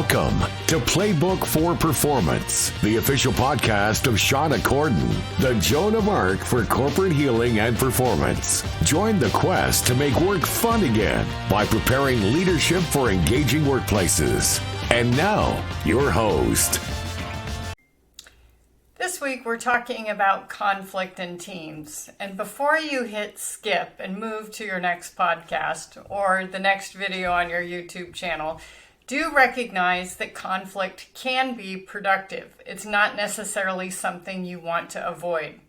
Welcome to Playbook for Performance, the official podcast of Shawna Corden, the Joan of Arc for corporate healing and performance. Join the quest to make work fun again by preparing leadership for engaging workplaces. And now, your host. This week we're talking about conflict in teams. And before you hit skip and move to your next podcast or the next video on your YouTube channel, do recognize that conflict can be productive. It's not necessarily something you want to avoid.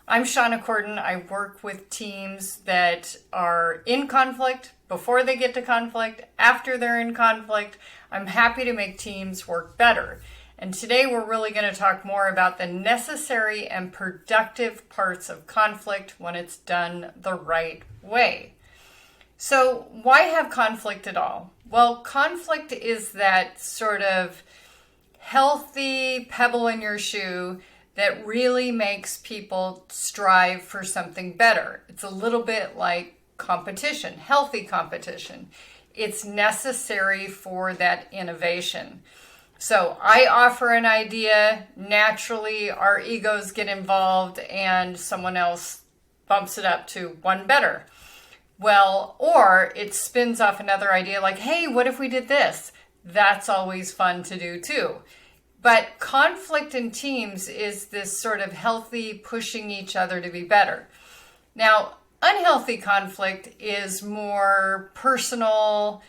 I'm Shawna Corden. I work with teams that are in conflict, before they get to conflict, after they're in conflict. I'm happy to make teams work better. And today we're really going to talk more about the necessary and productive parts of conflict when it's done the right way. So why have conflict at all? Well, conflict is that sort of healthy pebble in your shoe that really makes people strive for something better. It's a little bit like competition, healthy competition. It's necessary for that innovation. So I offer an idea, naturally our egos get involved and someone else bumps it up to one better. Well, or it spins off another idea like, hey, what if we did this? That's always fun to do too. But conflict in teams is this sort of healthy pushing each other to be better. Now, unhealthy conflict is more personal,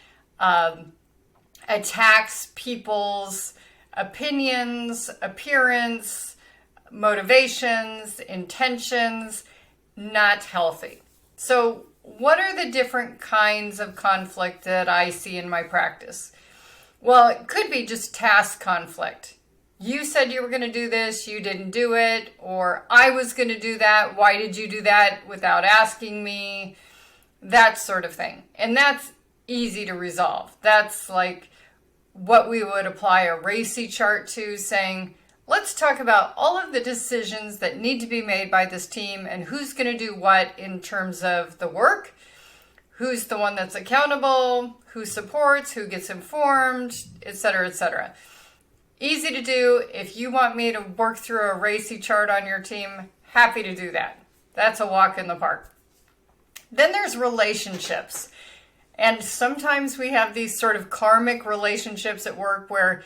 attacks people's opinions, appearance, motivations, intentions, not healthy. So what are the different kinds of conflict that I see in my practice? Well, it could be just task conflict. You said you were going to do this, you didn't do it, or I was going to do that, why did you do that without asking me? That sort of thing. And that's easy to resolve. That's like what we would apply a RACI chart to, saying, let's talk about all of the decisions that need to be made by this team and who's going to do what in terms of the work, who's the one that's accountable, who supports, who gets informed, etc., etc. Easy to do. If you want me to work through a RACI chart on your team, happy to do that. That's a walk in the park. Then there's relationships. And sometimes we have these sort of karmic relationships at work where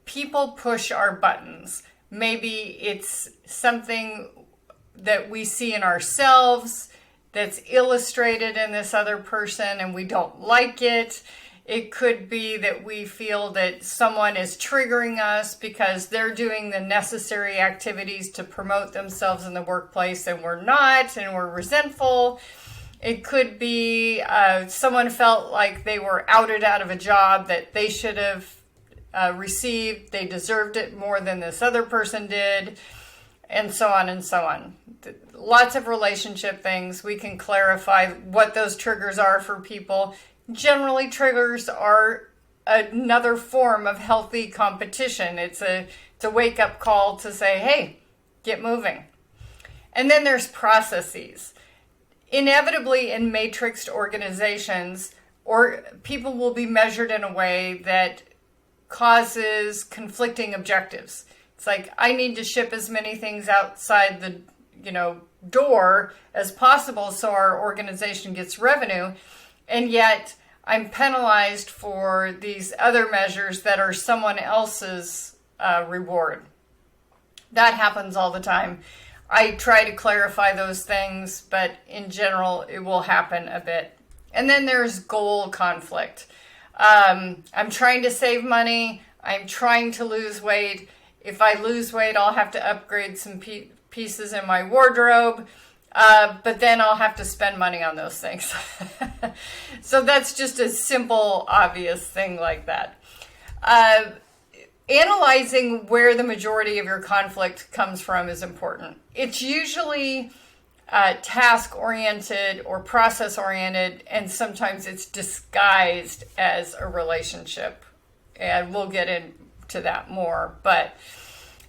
people push our buttons. Maybe it's something that we see in ourselves that's illustrated in this other person and we don't like it. It could be that we feel that someone is triggering us because they're doing the necessary activities to promote themselves in the workplace and we're not, and we're resentful. It could be someone felt like they were outed out of a job that they should have received. They deserved it more than this other person did, and so on and so on. Lots of relationship things. We can clarify what those triggers are for people. Generally, triggers are another form of healthy competition. It's a wake-up call to say, hey, get moving. And then there's processes. Inevitably, in matrixed organizations, or people will be measured in a way that causes conflicting objectives. It's like, I need to ship as many things outside the, door as possible so our organization gets revenue, and yet I'm penalized for these other measures that are someone else's reward. That happens all the time. I try to clarify those things, but in general, it will happen a bit. And then there's goal conflict. I'm trying to save money. I'm trying to lose weight. If I lose weight, I'll have to upgrade some pieces in my wardrobe, but then I'll have to spend money on those things. So that's just a simple, obvious thing like that. Analyzing where the majority of your conflict comes from is important. It's usually task-oriented or process-oriented, and sometimes it's disguised as a relationship. And we'll get into that more. But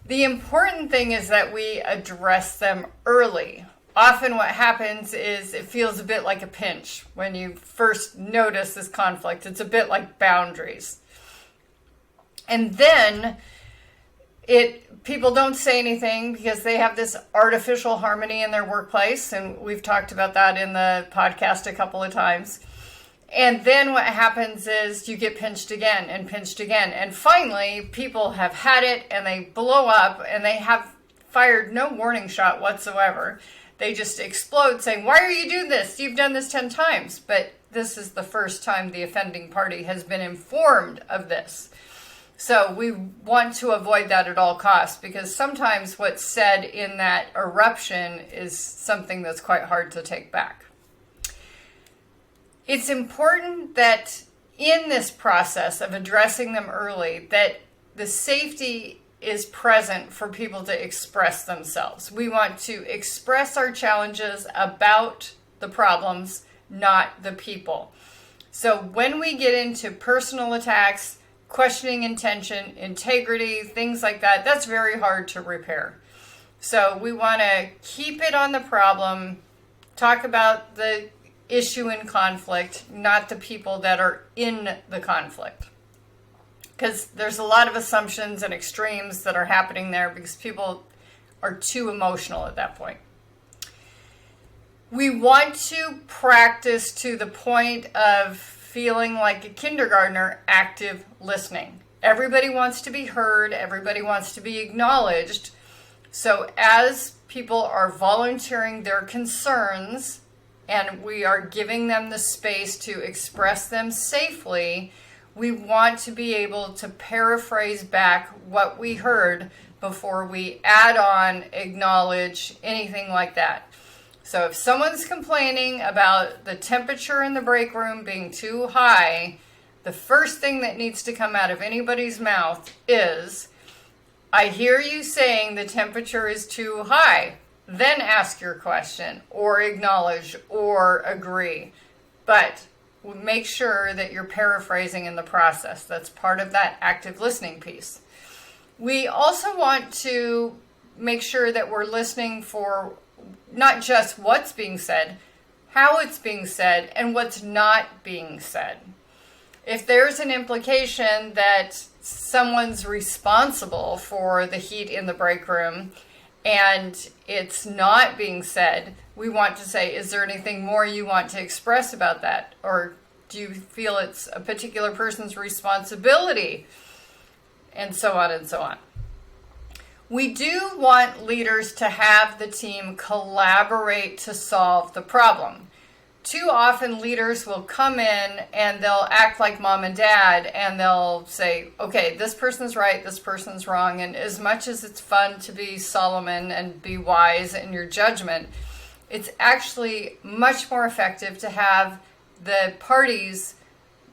the important thing is that we address them early. Often what happens is it feels a bit like a pinch when you first notice this conflict. It's a bit like boundaries. And then people don't say anything because they have this artificial harmony in their workplace. And we've talked about that in the podcast a couple of times. And then what happens is you get pinched again and pinched again. And finally, people have had it and they blow up and they have fired no warning shot whatsoever. They just explode saying, why are you doing this? You've done this 10 times. But this is the first time the offending party has been informed of this. So we want to avoid that at all costs, because sometimes what's said in that eruption is something that's quite hard to take back. It's important that in this process of addressing them early, that the safety is present for people to express themselves. We want to express our challenges about the problems, not the people. So when we get into personal attacks, questioning intention, integrity, things like that, that's very hard to repair. So we want to keep it on the problem, talk about the issue in conflict, not the people that are in the conflict. Because there's a lot of assumptions and extremes that are happening there because people are too emotional at that point. We want to practice to the point of feeling like a kindergartner, active listening. Everybody wants to be heard. Everybody wants to be acknowledged. So as people are volunteering their concerns and we are giving them the space to express them safely, we want to be able to paraphrase back what we heard before we add on, acknowledge, anything like that. So if someone's complaining about the temperature in the break room being too high, the first thing that needs to come out of anybody's mouth is, I hear you saying the temperature is too high. Then ask your question or acknowledge or agree. But make sure that you're paraphrasing in the process. That's part of that active listening piece. We also want to make sure that we're listening for not just what's being said, how it's being said, and what's not being said. If there's an implication that someone's responsible for the heat in the break room and it's not being said, we want to say, is there anything more you want to express about that? Or do you feel it's a particular person's responsibility? And so on and so on. We do want leaders to have the team collaborate to solve the problem. Too often leaders will come in and they'll act like mom and dad and they'll say, okay, this person's right, this person's wrong. And as much as it's fun to be Solomon and be wise in your judgment, it's actually much more effective to have the parties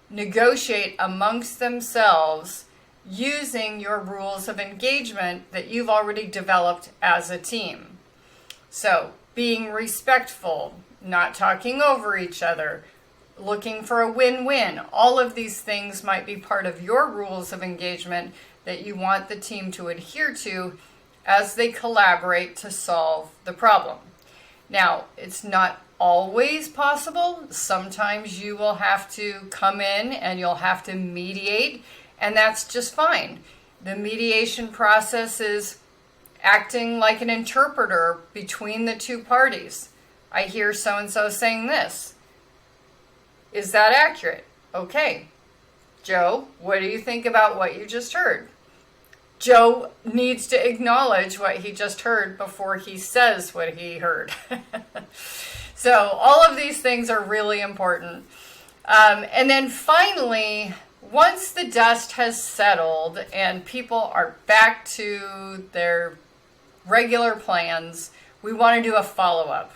negotiate amongst themselves using your rules of engagement that you've already developed as a team. So being respectful, not talking over each other, looking for a win-win. All of these things might be part of your rules of engagement that you want the team to adhere to as they collaborate to solve the problem. Now, it's not always possible. Sometimes you will have to come in and you'll have to mediate, and that's just fine. The mediation process is acting like an interpreter between the two parties. I hear so-and-so saying this. Is that accurate? Okay. Joe, what do you think about what you just heard? Joe needs to acknowledge what he just heard before he says what he heard. So all of these things are really important. And then finally, once the dust has settled and people are back to their regular plans, we want to do a follow-up.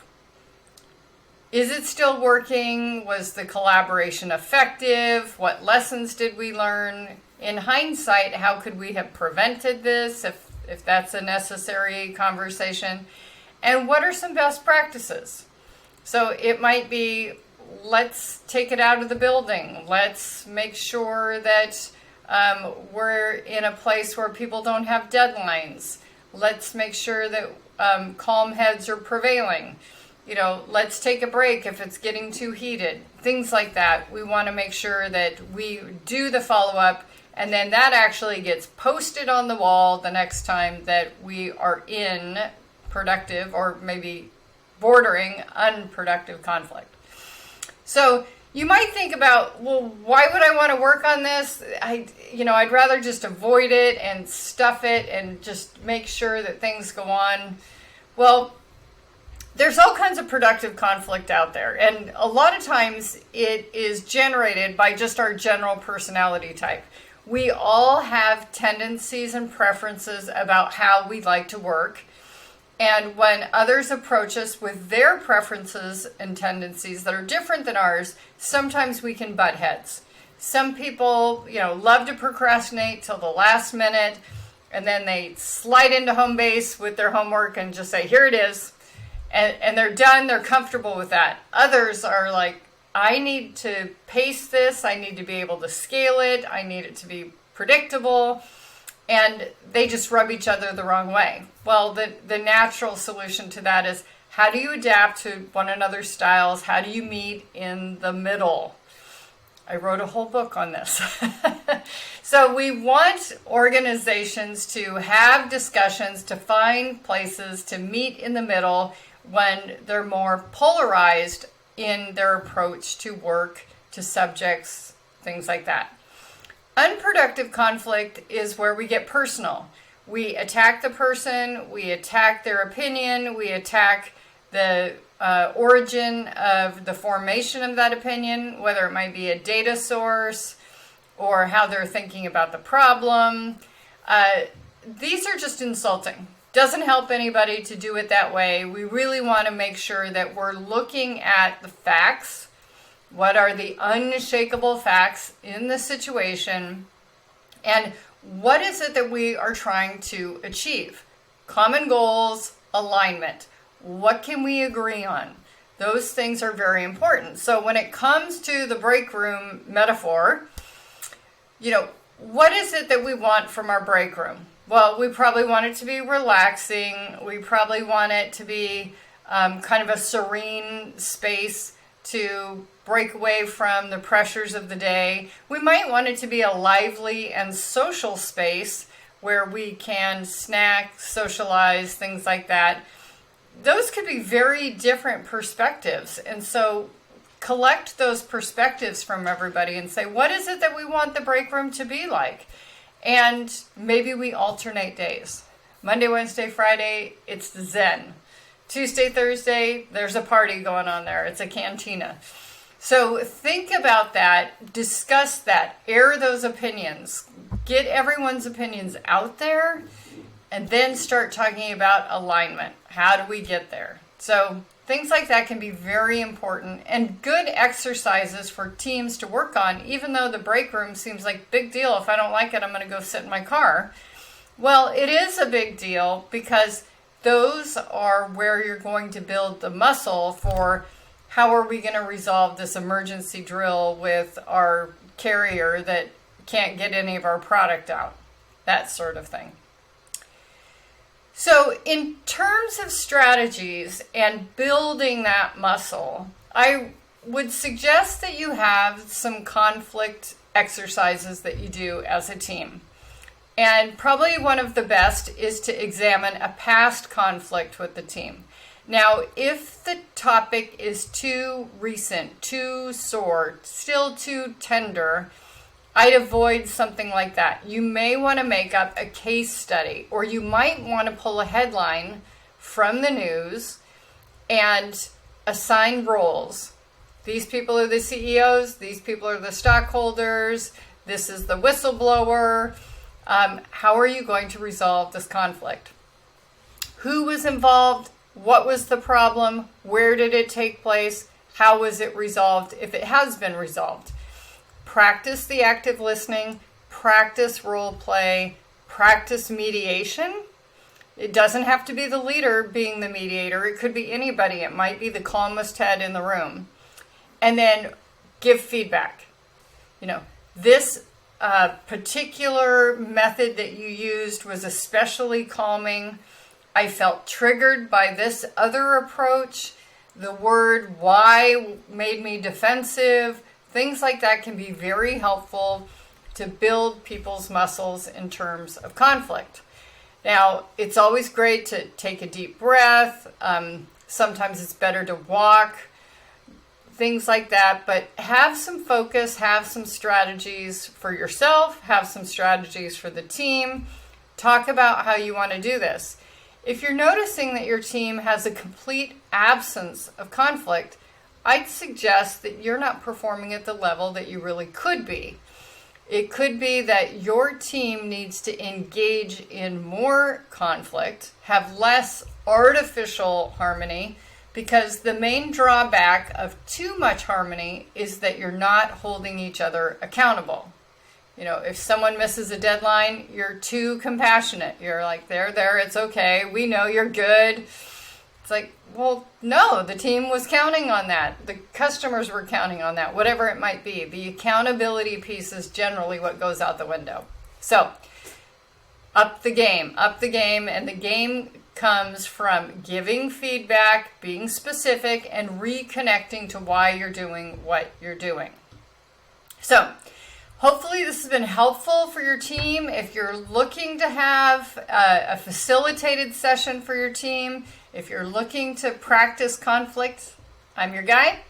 Is it still working? Was the collaboration effective? What lessons did we learn? In hindsight, how could we have prevented this if that's a necessary conversation? And what are some best practices? So it might be, let's take it out of the building. Let's make sure that we're in a place where people don't have deadlines. Let's make sure that calm heads are prevailing. You know, let's take a break if it's getting too heated. Things like that. We want to make sure that we do the follow-up And then that actually gets posted on the wall the next time that we are in productive or maybe bordering unproductive conflict. So you might think about, well, why would I want to work on this? I'd rather just avoid it and stuff it and just make sure that things go on. Well, there's all kinds of productive conflict out there. And a lot of times it is generated by just our general personality type. We all have tendencies and preferences about how we like to work. And when others approach us with their preferences and tendencies that are different than ours, sometimes we can butt heads. Some people, love to procrastinate till the last minute, and then they slide into home base with their homework and just say, here it is. And they're done, they're comfortable with that. Others are like, I need to pace this, I need to be able to scale it, I need it to be predictable, and they just rub each other the wrong way. Well, the natural solution to that is, how do you adapt to one another's styles? How do you meet in the middle? I wrote a whole book on this. So we want organizations to have discussions, to find places to meet in the middle when they're more polarized in their approach to work, to subjects, things like that. Unproductive conflict is where we get personal. We attack the person, we attack their opinion, we attack the origin of the formation of that opinion, whether it might be a data source or how they're thinking about the problem. These are just insulting. Doesn't help anybody to do it that way. We really want to make sure that we're looking at the facts. What are the unshakable facts in the situation? And what is it that we are trying to achieve? Common goals, alignment. What can we agree on? Those things are very important. So when it comes to the break room metaphor, what is it that we want from our break room? Well, we probably want it to be relaxing. We probably want it to be kind of a serene space to break away from the pressures of the day. We might want it to be a lively and social space where we can snack, socialize, things like that. Those could be very different perspectives. And so collect those perspectives from everybody and say, what is it that we want the break room to be like? And maybe we alternate days. Monday, Wednesday, Friday, it's the Zen. Tuesday, Thursday, there's a party going on there. It's a cantina. So think about that, discuss that, air those opinions, get everyone's opinions out there, and then start talking about alignment. How do we get there? So things like that can be very important and good exercises for teams to work on, even though the break room seems like a big deal. If I don't like it, I'm going to go sit in my car. Well, it is a big deal because those are where you're going to build the muscle for how are we going to resolve this emergency drill with our carrier that can't get any of our product out, that sort of thing. So in terms of strategies and building that muscle, I would suggest that you have some conflict exercises that you do as a team. And probably one of the best is to examine a past conflict with the team. Now, if the topic is too recent, too sore, still too tender, I'd avoid something like that. You may want to make up a case study, or you might want to pull a headline from the news and assign roles. These people are the CEOs, these people are the stockholders, this is the whistleblower. How are you going to resolve this conflict? Who was involved? What was the problem? Where did it take place? How was it resolved, if it has been resolved? Practice the active listening, practice role play, practice mediation. It doesn't have to be the leader being the mediator. It could be anybody. It might be the calmest head in the room. And then give feedback. This particular method that you used was especially calming. I felt triggered by this other approach. The word why made me defensive. Things like that can be very helpful. to build people's muscles in terms of conflict. Now, it's always great to take a deep breath. Sometimes it's better to walk, things like that. But have some focus, have some strategies for yourself, have some strategies for the team. Talk about how you want to do this. If you're noticing that your team has a complete absence of conflict, I'd suggest that you're not performing at the level that you really could be. It could be that your team needs to engage in more conflict, have less artificial harmony, because the main drawback of too much harmony is that you're not holding each other accountable. You know, if someone misses a deadline, you're too compassionate. You're like, there, it's okay. We know you're good. It's like, well, no, the team was counting on that. The customers were counting on that, whatever it might be. The accountability piece is generally what goes out the window. So, up the game, and the game comes from giving feedback, being specific, and reconnecting to why you're doing what you're doing. So, hopefully this has been helpful for your team. If you're looking to have a facilitated session for your team, if you're looking to practice conflict, I'm your guy.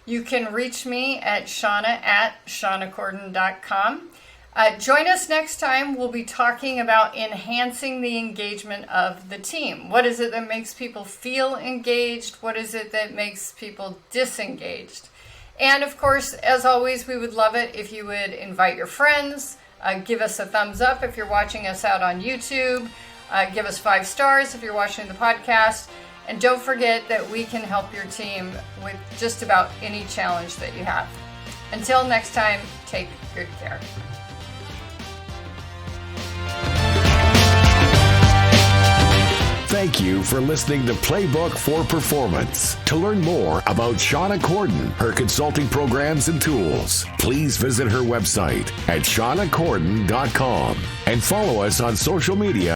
You can reach me at shawnacorden.com. Join us next time. We'll be talking about enhancing the engagement of the team. What is it that makes people feel engaged? What is it that makes people disengaged? And of course, as always, we would love it if you would invite your friends. Give us a thumbs up if you're watching us out on YouTube. Give us 5 stars if you're watching the podcast. And don't forget that we can help your team with just about any challenge that you have. Until next time, take good care. Thank you for listening to Playbook for Performance. To learn more about Shawna Corden, her consulting programs and tools, please visit her website at shawnacorden.com and follow us on social media